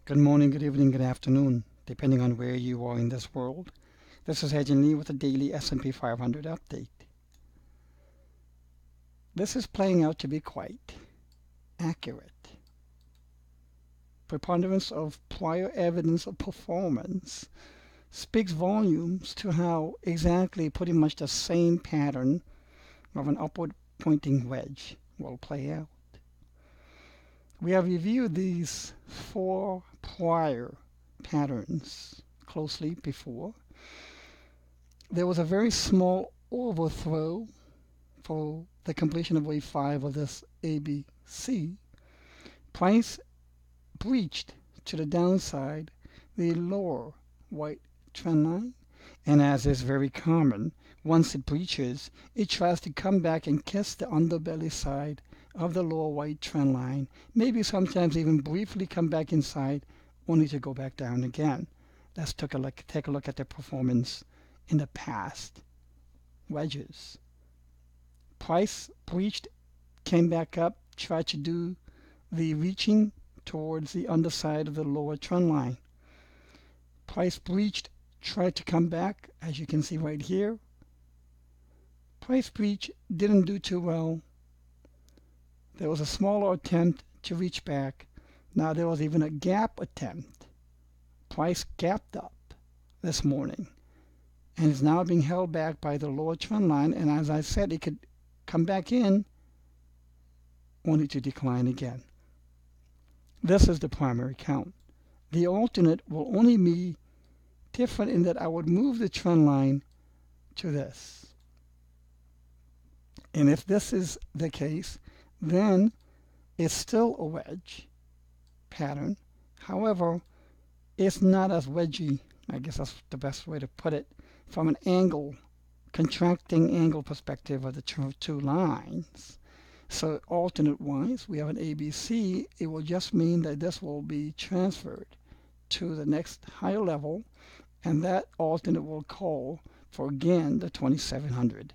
Good morning, good evening, good afternoon, depending on where you are in this world. This is Hedge and Lee with a daily S&P 500 update. This is playing out to be quite accurate. Preponderance of prior evidence of performance speaks volumes to how exactly pretty much the same pattern of an upward pointing wedge will play out. We have reviewed these four prior patterns closely before. There was a very small overthrow for the completion of wave 5 of this ABC. Price breached to the downside the lower white trend line, and as is very common, once it breaches, it tries to come back and kiss the underbelly side of the lower white trend line, maybe sometimes even briefly come back inside, only to go back down again. Let's take a look at the performance in the past wedges. Price breached, came back up, tried to do the reaching towards the underside of the lower trend line. Price breached, tried to come back, as you can see right here. Price breach didn't do too well. There was a smaller attempt to reach back. Now there was even a gap attempt. Price gapped up this morning and is now being held back by the lower trend line, and as I said, it could come back in only to decline again. This is the primary count. The alternate will only be different in that I would move the trend line to this. And if this is the case, then it's still a wedge pattern. However, it's not as wedgy, I guess that's the best way to put it, from an angle, contracting angle perspective of the two lines. So alternate-wise, we have an ABC. It will just mean that this will be transferred to the next higher level, and that alternate will call for, again, the 2700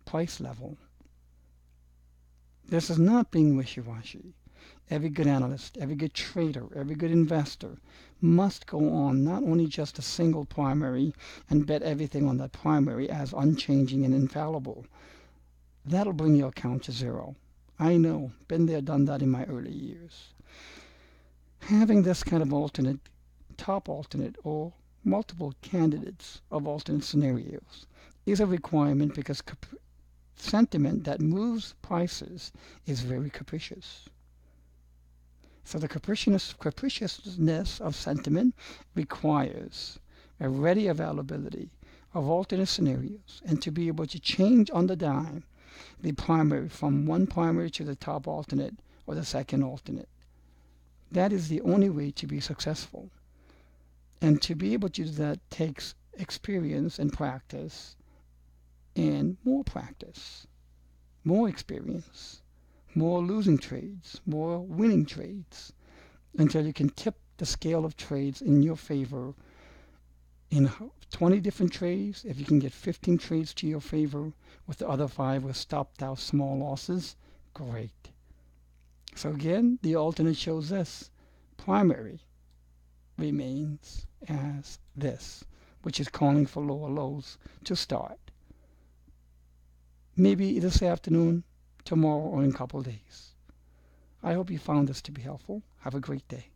price level. This is not being wishy-washy. Every good analyst, every good trader, every good investor must go on not only just a single primary and bet everything on that primary as unchanging and infallible. That'll bring your account to zero. I know, been there, done that in my early years. Having this kind of alternate, top alternate, or multiple candidates of alternate scenarios is a requirement because sentiment that moves prices is very capricious. So the capriciousness of sentiment requires a ready availability of alternate scenarios and to be able to change on the dime the primary from one primary to the top alternate or the second alternate. That is the only way to be successful. And to be able to do that takes experience and practice, and more practice, more experience, more losing trades, more winning trades, until you can tip the scale of trades in your favor in 20 different trades. If you can get 15 trades to your favor with the other 5 with stopped out small losses, great. So again, the alternate shows this. Primary remains as this, which is calling for lower lows to start. Maybe this afternoon, tomorrow, or in a couple of days. I hope you found this to be helpful. Have a great day.